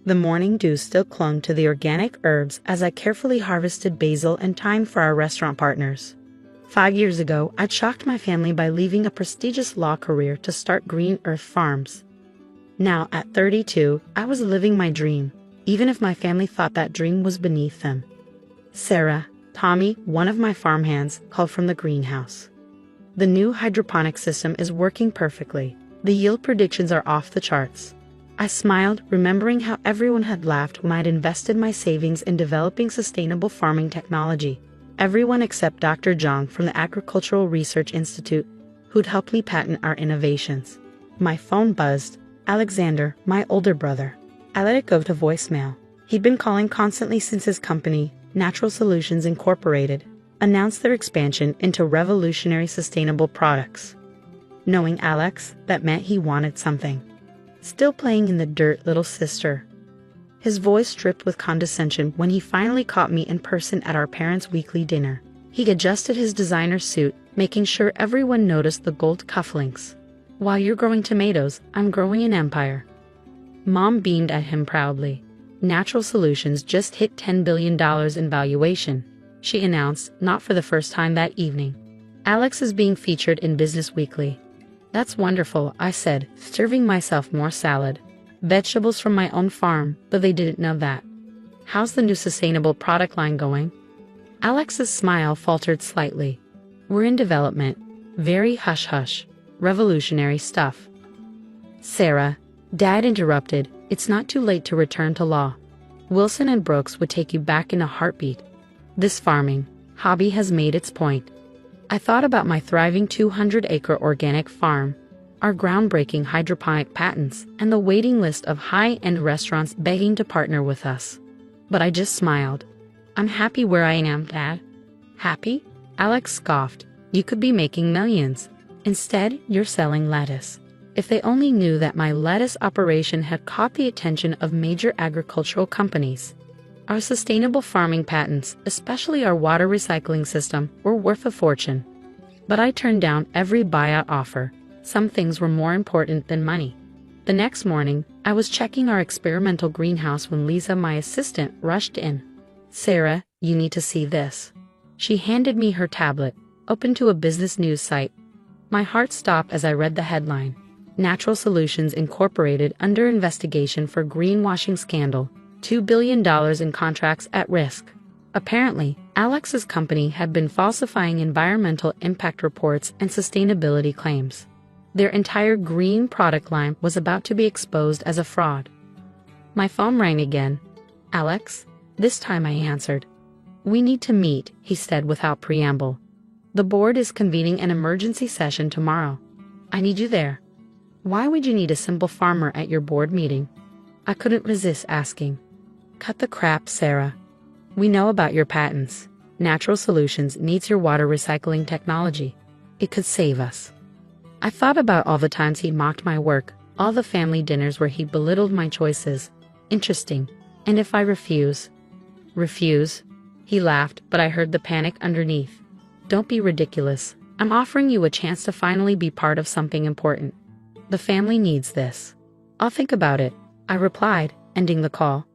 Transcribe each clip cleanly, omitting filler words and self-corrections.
The morning dew still clung to the organic herbs as I carefully harvested basil and thyme for our restaurant partners. 5 years ago, I'd shocked my family by leaving a prestigious law career to start Green Earth Farms. Now, at 32, I was living my dream, even if my family thought that dream was beneath them. Sarah, Tommy, one of my farmhands, called from the greenhouse. The new hydroponic system is working perfectly. The yield predictions are off the charts. I smiled, remembering how everyone had laughed when I'd invested my savings in developing sustainable farming technology. Everyone except Dr. Zhang from the Agricultural Research Institute, who'd helped me patent our innovations. My phone buzzed. Alexander, my older brother. I let it go to voicemail. He'd been calling constantly since his company, Natural Solutions Incorporated, announced their expansion into revolutionary sustainable products. Knowing Alex, that meant he wanted something. Still playing in the dirt, little sister. His voice dripped with condescension when he finally caught me in person at our parents' weekly dinner. He adjusted his designer suit, making sure everyone noticed the gold cufflinks. While you're growing tomatoes, I'm growing an empire. Mom beamed at him proudly. Natural Solutions just hit $10 billion in valuation, she announced, not for the first time that evening. Alex is being featured in Business Weekly. That's wonderful, I said, serving myself more salad. Vegetables from my own farm, but they didn't know that. How's the new sustainable product line going? Alex's smile faltered slightly. We're in development. Very hush-hush. Revolutionary stuff. Sarah, Dad interrupted, it's not too late to return to law. Wilson and Brooks would take you back in a heartbeat. This farming hobby has made its point. I thought about my thriving 200-acre organic farm, our groundbreaking hydroponic patents, and the waiting list of high-end restaurants begging to partner with us. But I just smiled. I'm happy where I am, Dad. Happy? Alex scoffed. You could be making millions. Instead, you're selling lettuce. If they only knew that my lettuce operation had caught the attention of major agricultural companies. Our sustainable farming patents, especially our water recycling system, were worth a fortune. But I turned down every buyout offer. Some things were more important than money. The next morning, I was checking our experimental greenhouse when Lisa, my assistant, rushed in. Sarah, you need to see this. She handed me her tablet, open to a business news site. My heart stopped as I read the headline. Natural Solutions Incorporated under investigation for greenwashing scandal. $2 billion in contracts at risk. Apparently, Alex's company had been falsifying environmental impact reports and sustainability claims. Their entire green product line was about to be exposed as a fraud. My phone rang again. Alex? This time I answered. We need to meet, he said without preamble. The board is convening an emergency session tomorrow. I need you there. Why would you need a simple farmer at your board meeting? I couldn't resist asking. Cut the crap, Sarah. We know about your patents. Natural Solutions needs your water recycling technology. It could save us. I thought about all the times he mocked my work, all the family dinners where he belittled my choices. Interesting. And if I refuse? Refuse? He laughed, but I heard the panic underneath. Don't be ridiculous. I'm offering you a chance to finally be part of something important. The family needs this. I'll think about it, I replied, ending the call.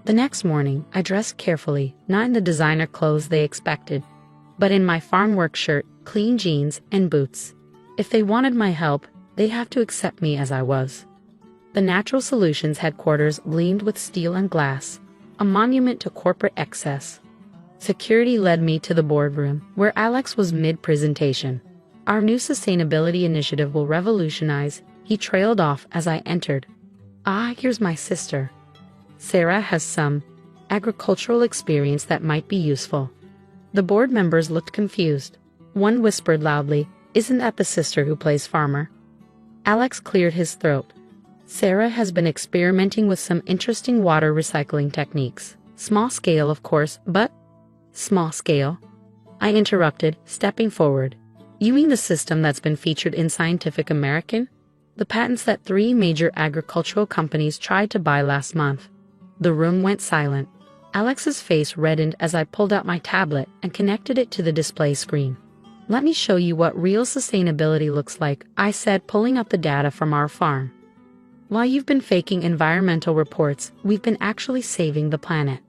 The next morning, I dressed carefully, not in the designer clothes they expected, but in my farm work shirt, clean jeans, and boots. If they wanted my help, they'd have to accept me as I was. The Natural Solutions headquarters gleamed with steel and glass, a monument to corporate excess. Security led me to the boardroom, where Alex was mid-presentation. Our new sustainability initiative will revolutionize, he trailed off as I entered. Ah, here's my sister. Sarah has some agricultural experience that might be useful. The board members looked confused. One whispered loudly, isn't that the sister who plays farmer? Alex cleared his throat. Sarah has been experimenting with some interesting water recycling techniques. Small scale, of course, but... Small scale? I interrupted, stepping forward. You mean the system that's been featured in Scientific American? The patents that 3 major agricultural companies tried to buy last month. The room went silent. Alex's face reddened as I pulled out my tablet and connected it to the display screen. Let me show you what real sustainability looks like, I said, pulling up the data from our farm. While you've been faking environmental reports, we've been actually saving the planet.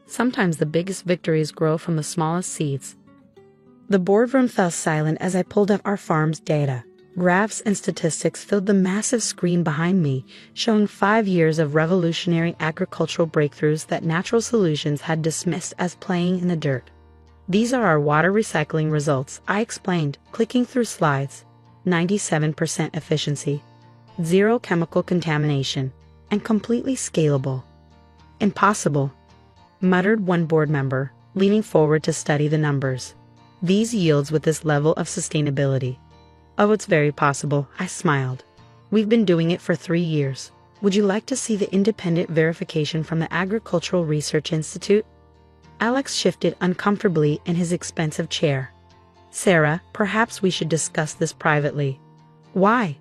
Sometimes the biggest victories grow from the smallest seeds. The boardroom fell silent as I pulled up our farm's data. Graphs and statistics filled the massive screen behind me, showing 5 years of revolutionary agricultural breakthroughs that natural solutions had dismissed as playing in the dirt. These are our water recycling results, I explained, clicking through slides. 97% efficiency, 0 chemical contamination, and completely scalable. Impossible, muttered one board member, leaning forward to study the numbers. These yields with this level of sustainability. Oh, it's very possible, I smiled. We've been doing it for 3 years. Would you like to see the independent verification from the Agricultural Research Institute? Alex shifted uncomfortably in his expensive chair. Sarah, perhaps we should discuss this privately. Why?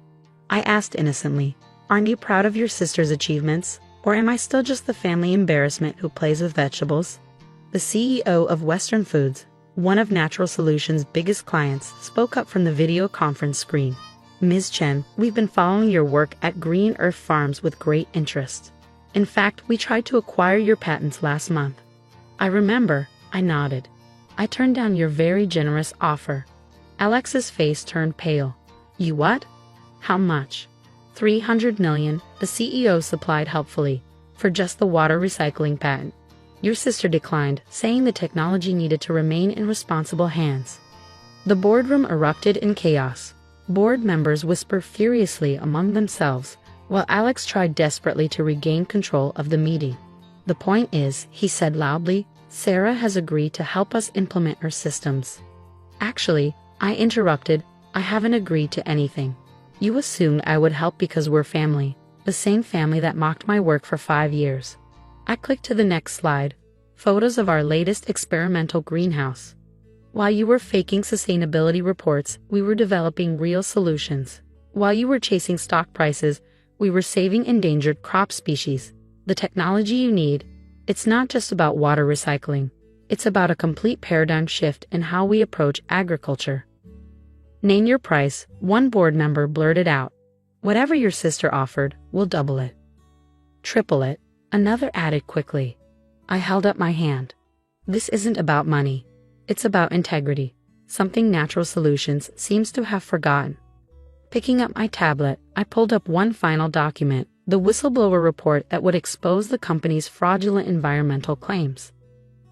I asked innocently. Aren't you proud of your sister's achievements? Or am I still just the family embarrassment who plays with vegetables? The CEO of Western Foods, one of Natural Solutions' biggest clients, spoke up from the video conference screen. Ms. Chen, we've been following your work at Green Earth Farms with great interest. In fact, we tried to acquire your patents last month. I remember, I nodded. I turned down your very generous offer. Alex's face turned pale. You what? How much? 300 million, the CEO supplied helpfully, for just the water recycling patent. Your sister declined, saying the technology needed to remain in responsible hands. The boardroom erupted in chaos. Board members whispered furiously among themselves, while Alex tried desperately to regain control of the meeting. The point is, he said loudly, Sarah has agreed to help us implement her systems. Actually, I interrupted, I haven't agreed to anything. You assumed I would help because we're family, the same family that mocked my work for 5 years. I clicked to the next slide, photos of our latest experimental greenhouse. While you were faking sustainability reports, we were developing real solutions. While you were chasing stock prices, we were saving endangered crop species. The technology you need, it's not just about water recycling. It's about a complete paradigm shift in how we approach agriculture. Name your price, one board member blurted out. Whatever your sister offered, we'll double it. Triple it, another added quickly. I held up my hand. This isn't about money. It's about integrity, something Natural Solutions seems to have forgotten. Picking up my tablet, I pulled up one final document, the whistleblower report that would expose the company's fraudulent environmental claims.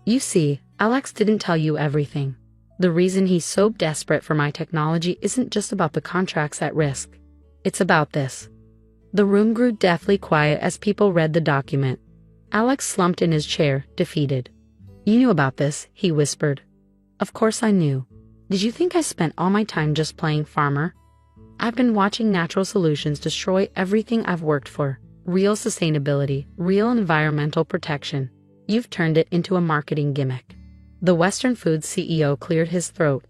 You see, Alex didn't tell you everything. The reason he's so desperate for my technology isn't just about the contracts at risk. It's about this. The room grew deathly quiet as people read the document. Alex slumped in his chair, defeated. You knew about this, he whispered. Of course I knew. Did you think I spent all my time just playing farmer? I've been watching Natural Solutions destroy everything I've worked for. Real sustainability, real environmental protection. You've turned it into a marketing gimmick. The Western Foods CEO cleared his throat.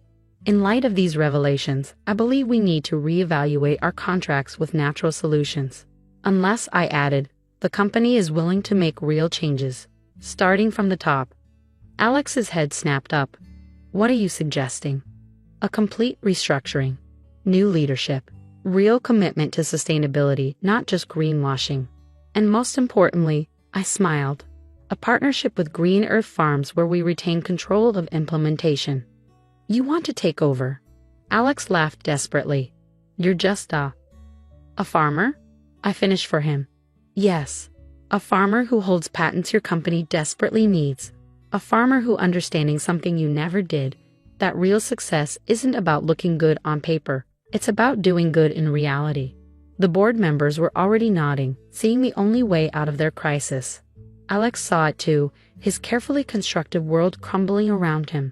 In light of these revelations, I believe we need to reevaluate our contracts with Natural Solutions. Unless, I added, the company is willing to make real changes, starting from the top. Alex's head snapped up. What are you suggesting? A complete restructuring. New leadership. Real commitment to sustainability, not just greenwashing. And most importantly, I smiled. A partnership with Green Earth Farms where we retain control of implementation. You want to take over? Alex laughed desperately. You're just a farmer? I finished for him. Yes. A farmer who holds patents your company desperately needs. A farmer who understanding something you never did, that real success isn't about looking good on paper. It's about doing good in reality. The board members were already nodding, seeing the only way out of their crisis. Alex saw it too, his carefully constructed world crumbling around him.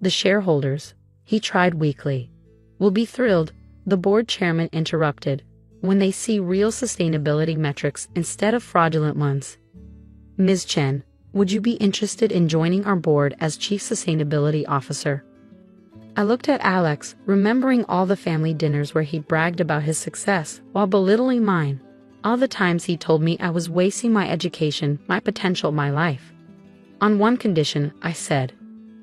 The shareholders, he tried weakly, will be thrilled, the board chairman interrupted, when they see real sustainability metrics instead of fraudulent ones. Ms. Chen, would you be interested in joining our board as Chief Sustainability Officer? I looked at Alex, remembering all the family dinners where he bragged about his success while belittling mine. All the times he told me I was wasting my education, my potential, my life. On one condition, I said.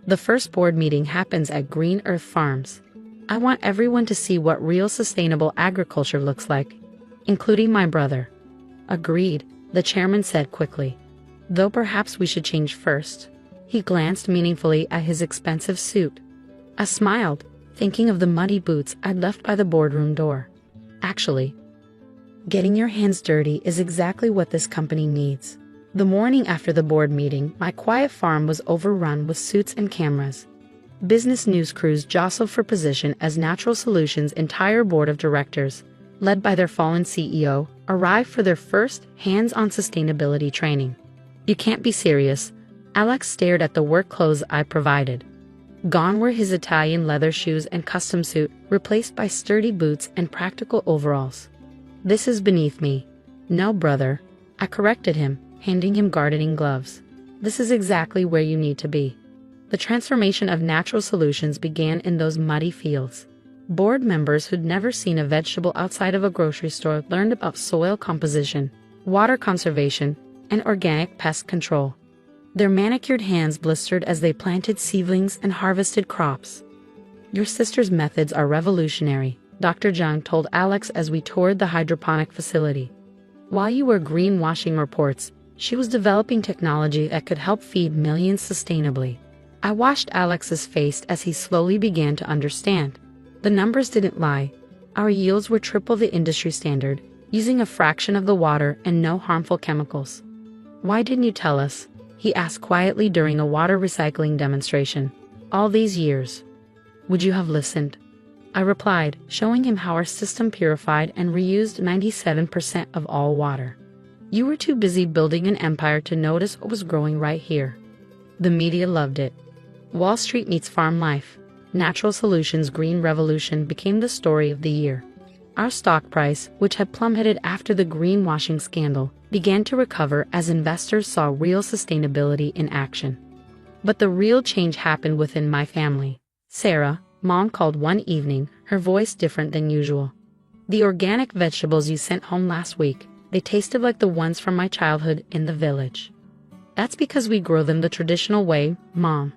The first board meeting happens at Green Earth Farms. I want everyone to see what real sustainable agriculture looks like, including my brother. Agreed, the chairman said quickly. Though perhaps we should change first. He glanced meaningfully at his expensive suit. I smiled, thinking of the muddy boots I'd left by the boardroom door. Actually, getting your hands dirty is exactly what this company needs. The morning after the board meeting, my quiet farm was overrun with suits and cameras. Business news crews jostled for position as Natural Solutions' entire board of directors, led by their fallen CEO, arrived for their first hands-on sustainability training. You can't be serious. Alex stared at the work clothes I provided. Gone were his Italian leather shoes and custom suit, replaced by sturdy boots and practical overalls. This is beneath me. No, brother. I corrected him, handing him gardening gloves. This is exactly where you need to be. The transformation of Natural Solutions began in those muddy fields. Board members who'd never seen a vegetable outside of a grocery store learned about soil composition, water conservation, and organic pest control. Their manicured hands blistered as they planted seedlings and harvested crops. Your sister's methods are revolutionary, Dr. Jung told Alex as we toured the hydroponic facility. While you were greenwashing reports, she was developing technology that could help feed millions sustainably. I watched Alex's face as he slowly began to understand. The numbers didn't lie. Our yields were triple the industry standard, using a fraction of the water and no harmful chemicals. Why didn't you tell us? He asked quietly during a water recycling demonstration. All these years. Would you have listened? I replied, showing him how our system purified and reused 97% of all water. You were too busy building an empire to notice what was growing right here. The media loved it. Wall Street meets farm life. Natural Solutions' Green Revolution became the story of the year. Our stock price, which had plummeted after the greenwashing scandal, began to recover as investors saw real sustainability in action. But the real change happened within my family. Sarah, Mom called one evening, her voice different than usual. The organic vegetables you sent home last week, they tasted like the ones from my childhood in the village. That's because we grow them the traditional way, Mom.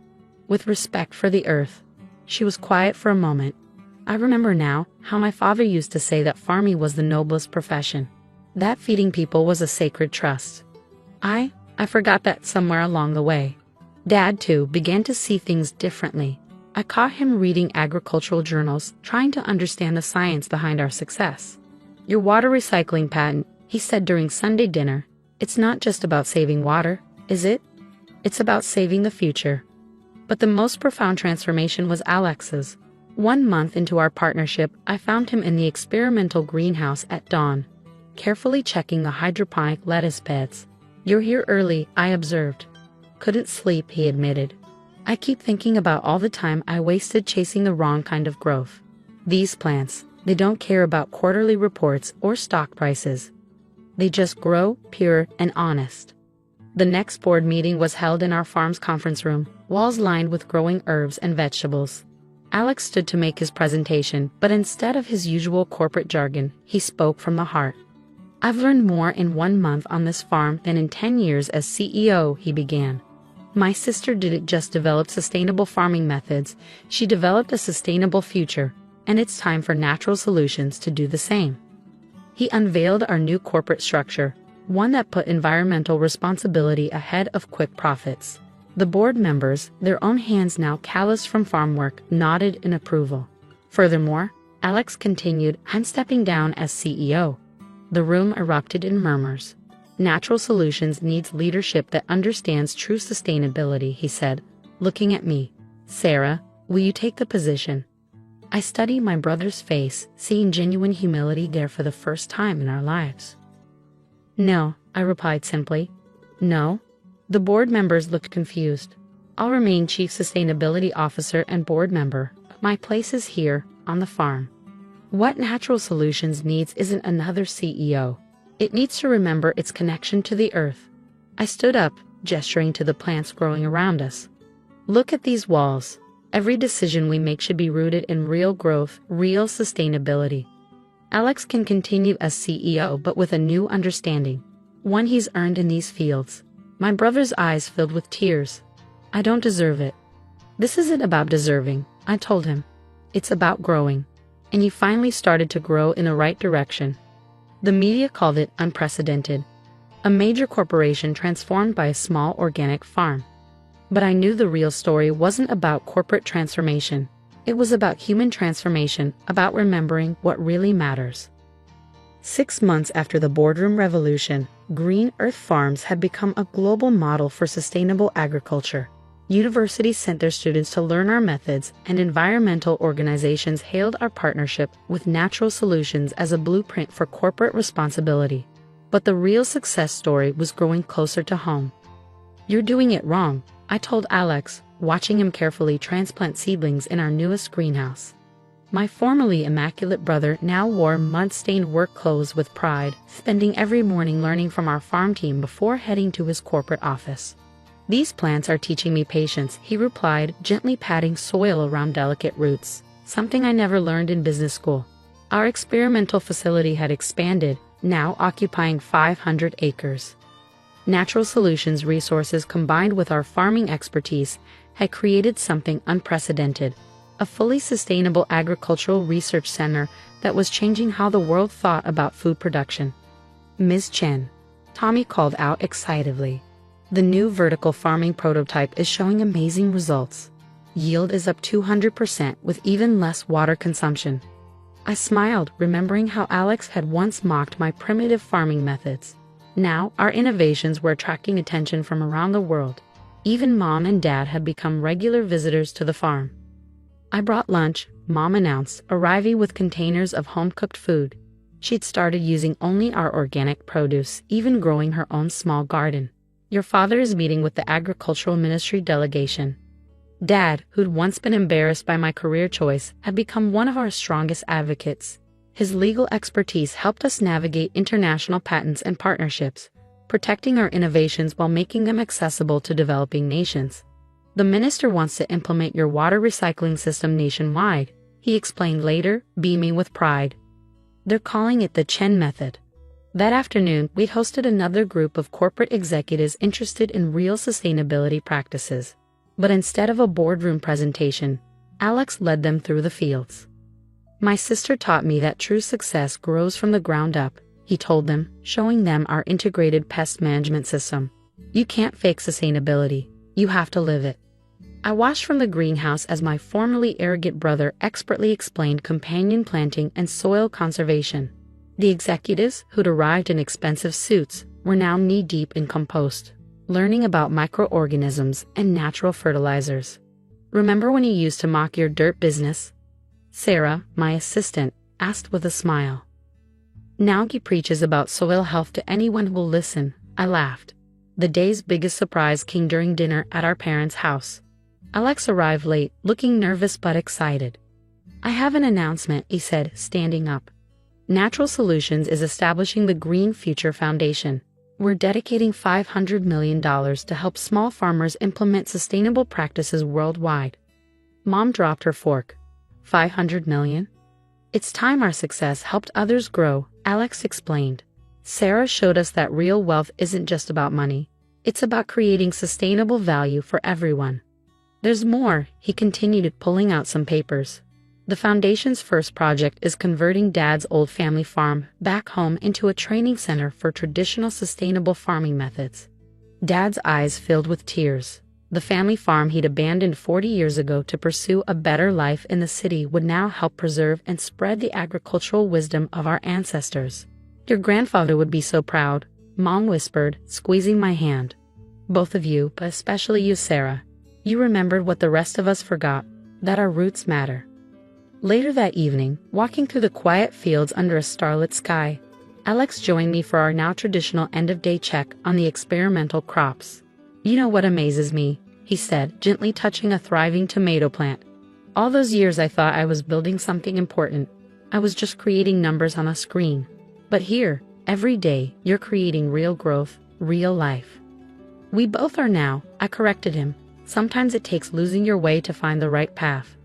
With respect for the earth. She was quiet for a moment. I remember now how my father used to say that farming was the noblest profession. That feeding people was a sacred trust. I forgot that somewhere along the way. Dad, too, began to see things differently. I caught him reading agricultural journals, trying to understand the science behind our success. Your water recycling patent, he said during Sunday dinner, it's not just about saving water, is it? It's about saving the future. But the most profound transformation was Alex's. 1 month into our partnership, I found him in the experimental greenhouse at dawn, carefully checking the hydroponic lettuce beds. You're here early, I observed. Couldn't sleep, he admitted. I keep thinking about all the time I wasted chasing the wrong kind of growth. These plants, they don't care about quarterly reports or stock prices. They just grow, pure and honest. The next board meeting was held in our farm's conference room, walls lined with growing herbs and vegetables. Alex stood to make his presentation, but instead of his usual corporate jargon, he spoke from the heart. I've learned more in 1 month on this farm than in 10 years as CEO, he began. My sister didn't just develop sustainable farming methods, she developed a sustainable future, and it's time for Natural Solutions to do the same. He unveiled our new corporate structure, one that put environmental responsibility ahead of quick profits. The board members, their own hands now calloused from farm work, nodded in approval. Furthermore, Alex continued, I'm stepping down as CEO. The room erupted in murmurs. Natural Solutions needs leadership that understands true sustainability, he said, looking at me. Sarah, will you take the position? I studied my brother's face, seeing genuine humility there for the first time in our lives. No, I replied simply. No? The board members looked confused. I'll remain Chief Sustainability Officer and board member. My place is here, on the farm. What Natural Solutions needs isn't another CEO. It needs to remember its connection to the earth. I stood up, gesturing to the plants growing around us. Look at these walls. Every decision we make should be rooted in real growth, real sustainability. Alex can continue as CEO but with a new understanding, one he's earned in these fields. My brother's eyes filled with tears. I don't deserve it. This isn't about deserving, I told him. It's about growing. And you finally started to grow in the right direction. The media called it unprecedented. A major corporation transformed by a small organic farm. But I knew the real story wasn't about corporate transformation. It was about human transformation, about remembering what really matters. 6 months after the boardroom revolution, Green Earth Farms had become a global model for sustainable agriculture. Universities sent their students to learn our methods, and environmental organizations hailed our partnership with Natural Solutions as a blueprint for corporate responsibility. But the real success story was growing closer to home. "You're doing it wrong," I told Alex, watching him carefully transplant seedlings in our newest greenhouse. My formerly immaculate brother now wore mud-stained work clothes with pride, spending every morning learning from our farm team before heading to his corporate office. "These plants are teaching me patience," he replied, gently patting soil around delicate roots, something I never learned in business school. Our experimental facility had expanded, now occupying 500 acres. Natural Solutions resources combined with our farming expertise had created something unprecedented, a fully sustainable agricultural research center that was changing how the world thought about food production. "Ms. Chen," Tommy called out excitedly, "the new vertical farming prototype is showing amazing results. Yield is up 200% with even less water consumption." I smiled, remembering how Alex had once mocked my primitive farming methods. Now, our innovations were attracting attention from around the world. Even Mom and Dad had become regular visitors to the farm. "I brought lunch," Mom announced, arriving with containers of home-cooked food. She'd started using only our organic produce, even growing her own small garden. "Your father is meeting with the Agricultural Ministry delegation." Dad, who'd once been embarrassed by my career choice, had become one of our strongest advocates. His legal expertise helped us navigate international patents and partnerships, protecting our innovations while making them accessible to developing nations. "The minister wants to implement your water recycling system nationwide," he explained later, beaming with pride. "They're calling it the Chen method." That afternoon, we'd hosted another group of corporate executives interested in real sustainability practices. But instead of a boardroom presentation, Alex led them through the fields. "My sister taught me that true success grows from the ground up," he told them, showing them our integrated pest management system. "You can't fake sustainability, you have to live it." I watched from the greenhouse as my formerly arrogant brother expertly explained companion planting and soil conservation. The executives, who'd arrived in expensive suits, were now knee-deep in compost, learning about microorganisms and natural fertilizers. "Remember when you used to mock your dirt business?" Sarah, my assistant, asked with a smile. "Now he preaches about soil health to anyone who will listen," I laughed. The day's biggest surprise came during dinner at our parents' house. Alex arrived late, looking nervous but excited. "I have an announcement," he said, standing up. "Natural Solutions is establishing the Green Future Foundation. We're dedicating $500 million to help small farmers implement sustainable practices worldwide." Mom dropped her fork. $500 million? "It's time our success helped others grow," Alex explained. "Sarah showed us that real wealth isn't just about money. It's about creating sustainable value for everyone." "There's more," he continued, pulling out some papers. "The foundation's first project is converting Dad's old family farm back home into a training center for traditional sustainable farming methods." Dad's eyes filled with tears. The family farm he'd abandoned 40 years ago to pursue a better life in the city would now help preserve and spread the agricultural wisdom of our ancestors. "Your grandfather would be so proud," Mom whispered, squeezing my hand. "Both of you, but especially you, Sarah. You remembered what the rest of us forgot, that our roots matter." Later that evening, walking through the quiet fields under a starlit sky, Alex joined me for our now traditional end-of-day check on the experimental crops. "You know what amazes me?" he said, gently touching a thriving tomato plant. "All those years I thought I was building something important. I was just creating numbers on a screen. But here, every day, you're creating real growth, real life." "We both are now," I corrected him. "Sometimes it takes losing your way to find the right path."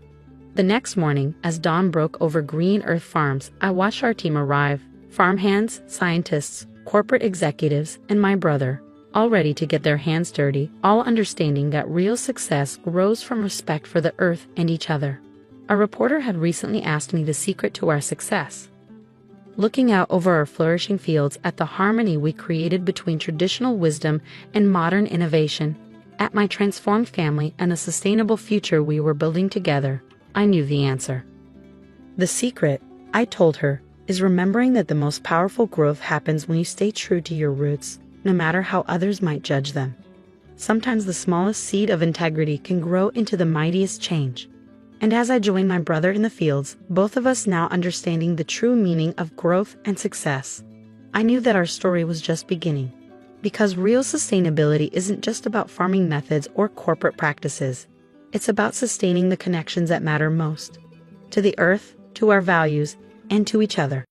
The next morning, as dawn broke over Green Earth Farms, I watched our team arrive: farmhands, scientists, corporate executives, and my brother, all ready to get their hands dirty, all understanding that real success grows from respect for the earth and each other. A reporter had recently asked me the secret to our success. looking out over our flourishing fields at the harmony we created between traditional wisdom and modern innovation, at my transformed family and the sustainable future we were building together, I knew the answer. The secret, I told her, is remembering that the most powerful growth happens when you stay true to your roots, no matter how others might judge them. Sometimes the smallest seed of integrity can grow into the mightiest change. And as I joined my brother in the fields, both of us now understanding the true meaning of growth and success, I knew that our story was just beginning. Because real sustainability isn't just about farming methods or corporate practices. It's about sustaining the connections that matter most. To the earth, to our values, and to each other.